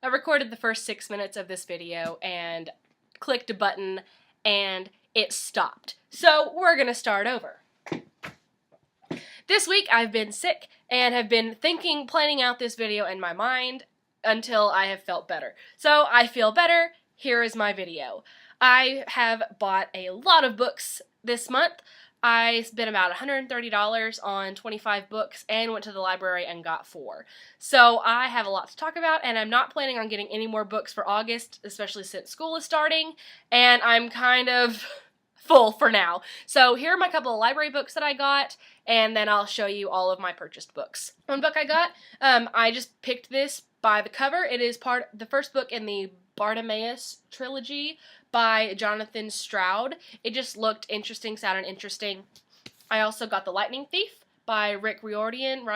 I recorded the first 6 minutes of this video and clicked a button and it stopped. So we're gonna start over. This week I've been sick and have been planning out this video in my mind until I have felt better. So I feel better, here is my video. I have bought a lot of books this month. I spent about $130 on 25 books and went to the library and got 4. So I have a lot to talk about, and I'm not planning on getting any more books for August, especially since school is starting, and I'm kind of full for now. So here are my couple of library books that I got, and then I'll show you all of my purchased books. One book I got, I just picked this by the cover. It is the first book in the Bartimaeus trilogy by Jonathan Stroud. It just looked interesting, sounded interesting. I also got The Lightning Thief by Rick Riordan,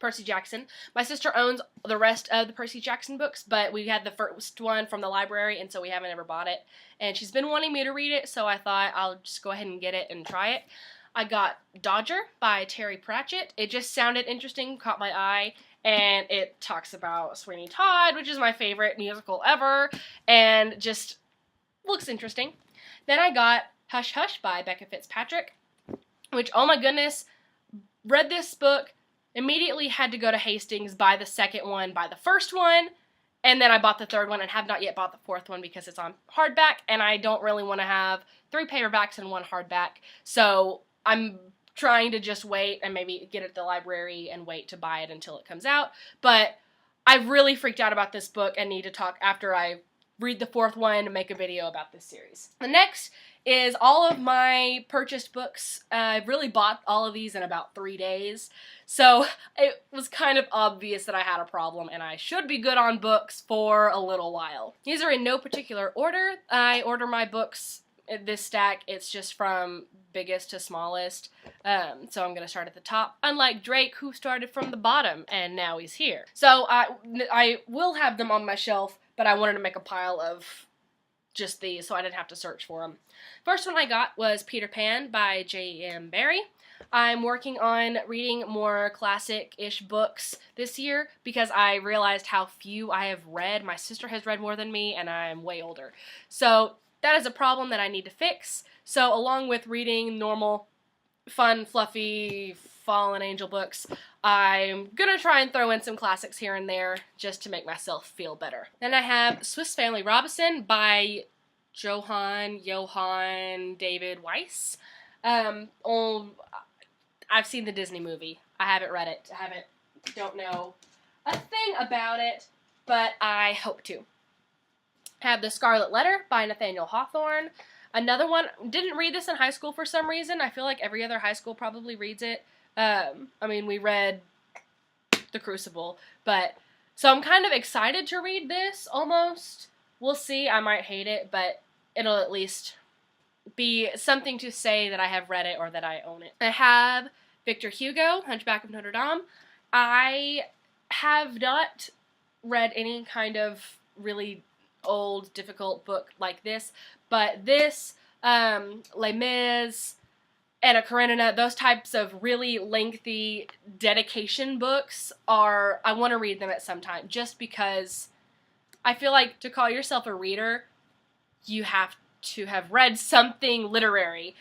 Percy Jackson. My sister owns the rest of the Percy Jackson books, but we had the first one from the library, and so we haven't ever bought it. And she's been wanting me to read it, so I thought I'll just go ahead and get it and try it. I got Dodger by Terry Pratchett. It just sounded interesting, caught my eye, and it talks about Sweeney Todd, which is my favorite musical ever, and just looks interesting. Then I got Hush Hush by Becca Fitzpatrick, which, oh my goodness, read this book, immediately had to go to Hastings, buy the second one, buy the first one, and then I bought the third one and have not yet bought the fourth one because it's on hardback, and I don't really want to have 3 paperbacks and 1 hardback, so I'm trying to just wait and maybe get it at the library and wait to buy it until it comes out. But I really freaked out about this book and need to talk after I read the fourth one and make a video about this series. The next is all of my purchased books. I've really bought all of these in about 3 days. So it was kind of obvious that I had a problem and I should be good on books for a little while. These are in no particular order. I order my books in this stack, it's just from biggest to smallest, so I'm gonna start at the top, unlike Drake, who started from the bottom and now he's here. So I will have them on my shelf, but I wanted to make a pile of just these so I didn't have to search for them. First one I got was Peter Pan by J.M. Barrie. I'm working on reading more classic-ish books this year because I realized how few I have read. My sister has read more than me and I'm way older. So that is a problem that I need to fix. So along with reading normal, fun, fluffy, fallen angel books, I'm gonna try and throw in some classics here and there just to make myself feel better. Then I have Swiss Family Robinson by Johann David Weiss. I've seen the Disney movie. I haven't read it. Don't know a thing about it, but I hope to. Have The Scarlet Letter by Nathaniel Hawthorne. Another one, didn't read this in high school for some reason. I feel like every other high school probably reads it. I mean, we read The Crucible, so I'm kind of excited to read this, almost. We'll see, I might hate it, but it'll at least be something to say that I have read it or that I own it. I have Victor Hugo, Hunchback of Notre Dame. I have not read any kind of really old, difficult book like this, but this, Les Mis, Anna Karenina, those types of really lengthy dedication books I want to read them at some time, just because I feel like to call yourself a reader, you have to have read something literary,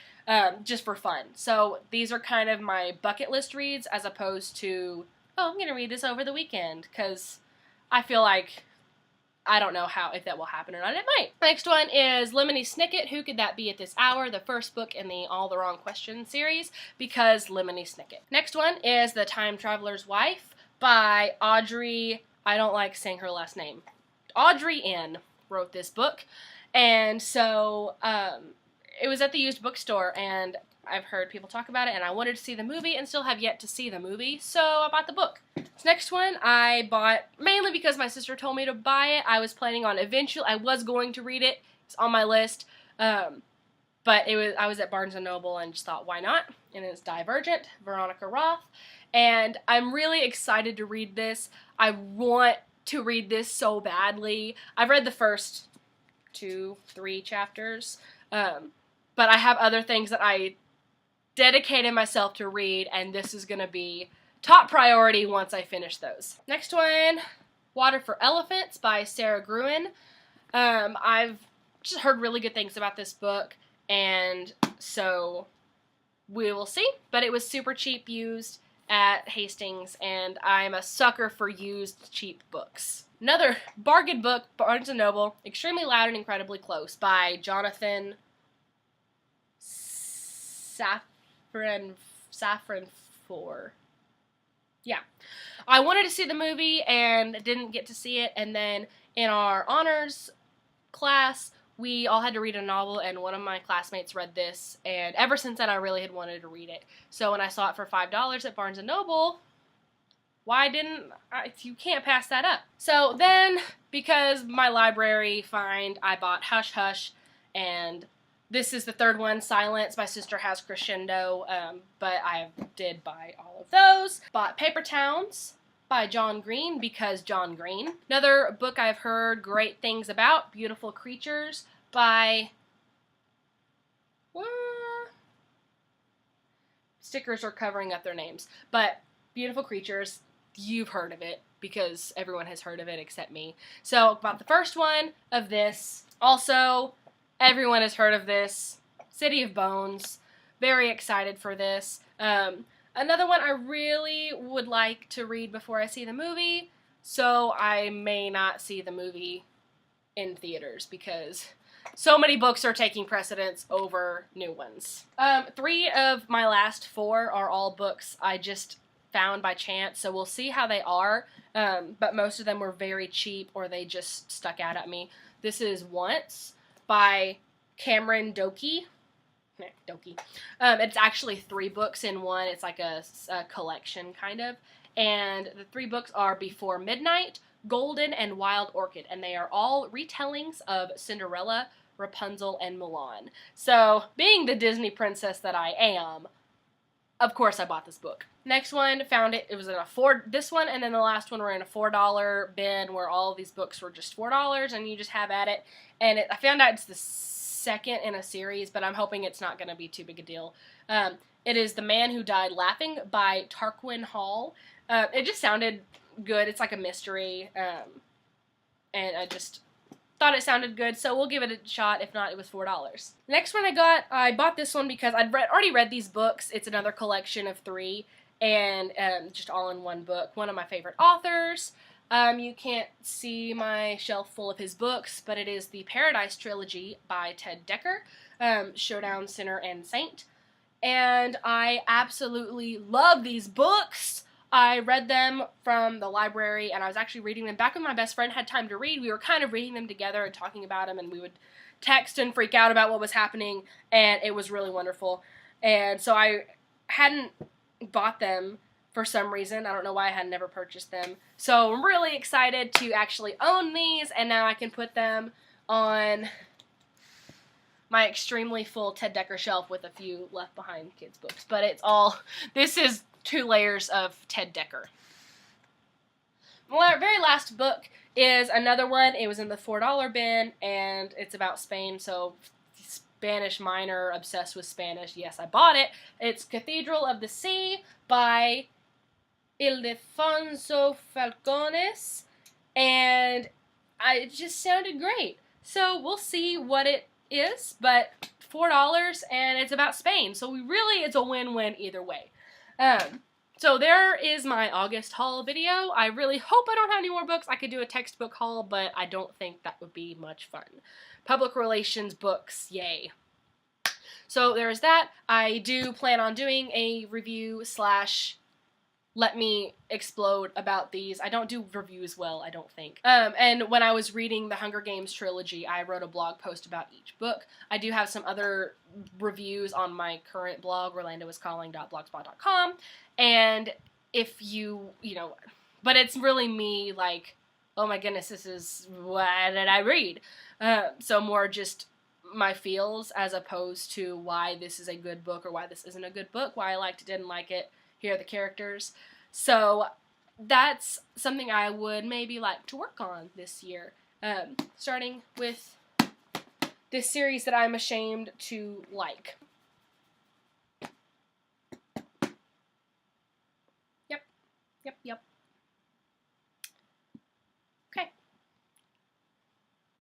just for fun. So these are kind of my bucket list reads as opposed to, oh, I'm going to read this over the weekend, because I feel like I don't know if that will happen or not. It might. Next one is Lemony Snicket, Who Could That Be at This Hour? The first book in the All the Wrong Questions series, because Lemony Snicket. Next one is The Time Traveler's Wife by Audrey, I don't like saying her last name. Audrey N. wrote this book, and so it was at the used bookstore, and I've heard people talk about it, and I wanted to see the movie and still have yet to see the movie, so I bought the book. This next one I bought mainly because my sister told me to buy it. I was planning on I was going to read it. It's on my list, but I was at Barnes & Noble and just thought, why not? And it's Divergent, Veronica Roth, and I'm really excited to read this. I want to read this so badly. I've read the first 2-3 chapters, but I have other things that I dedicated myself to read, and this is going to be top priority once I finish those. Next one, Water for Elephants by Sarah Gruen. I've just heard really good things about this book, and so we will see. But it was super cheap used at Hastings, and I'm a sucker for used cheap books. Another bargain book, Barnes & Noble, Extremely Loud and Incredibly Close by Jonathan Safran Yeah. I wanted to see the movie and didn't get to see it, and then in our honors class, we all had to read a novel, and one of my classmates read this, and ever since then I really had wanted to read it. So when I saw it for $5 at Barnes & Noble, you can't pass that up. So then, because my library find, I bought Hush Hush, and this is the third one, Silence. My sister has Crescendo, but I did buy all of those. Bought Paper Towns by John Green, because John Green. Another book I've heard great things about, Beautiful Creatures by... Stickers are covering up their names. But Beautiful Creatures, you've heard of it, because everyone has heard of it except me. So, about the first one of this. Also, everyone has heard of this. City of Bones. Very excited for this. Another one I really would like to read before I see the movie, so I may not see the movie in theaters because so many books are taking precedence over new ones. 3 of my last 4 are all books I just found by chance, so we'll see how they are, but most of them were very cheap or they just stuck out at me. This is Once by Cameron Doki. It's actually 3 books in one. It's like a collection, kind of. And the 3 books are Before Midnight, Golden, and Wild Orchid. And they are all retellings of Cinderella, Rapunzel, and Mulan. So, being the Disney princess that I am, of course I bought this book. Next one, found it. It was in this one, and then the last one were in a $4 bin where all of these books were just $4, and you just have at it. And I found out it's the second in a series, but I'm hoping it's not going to be too big a deal. It is The Man Who Died Laughing by Tarquin Hall. It just sounded good. It's like a mystery, and I just thought it sounded good, so we'll give it a shot. If not, it was $4. Next one I bought this one because I'd already read these books. It's another collection of 3, and just all in one book. One of my favorite authors. You can't see my shelf full of his books, but it is the Paradise Trilogy by Ted Dekker, Showdown, Sinner, and Saint. And I absolutely love these books. I read them from the library, and I was actually reading them back when my best friend had time to read. We were kind of reading them together and talking about them, and we would text and freak out about what was happening, and it was really wonderful. And so I hadn't bought them for some reason. I don't know why I had never purchased them. So I'm really excited to actually own these, and now I can put them on my extremely full Ted Dekker shelf with a few left behind kids' books. But it's all, this is 2 layers of Ted Dekker. My very last book is another one. It was in the $4 bin, and it's about Spain, so Spanish minor, obsessed with Spanish. Yes, I bought it. It's Cathedral of the Sea by Ildefonso Falcones, and it just sounded great. So we'll see what it is, but $4, and it's about Spain, so it's a win-win either way. So there is my August haul video. I really hope I don't have any more books. I could do a textbook haul, but I don't think that would be much fun. Public relations books, yay. So there's that. I do plan on doing a review / let me explode about these. I don't do reviews well, I don't think. And when I was reading the Hunger Games trilogy, I wrote a blog post about each book. I do have some other reviews on my current blog, orlandoiscalling.blogspot.com. And if but it's really me like, oh my goodness, what did I read? So more just my feels as opposed to why this is a good book or why this isn't a good book, why I liked it, didn't like it. Here are the characters. So that's something I would maybe like to work on this year. Starting with this series that I'm ashamed to like. Yep. Yep.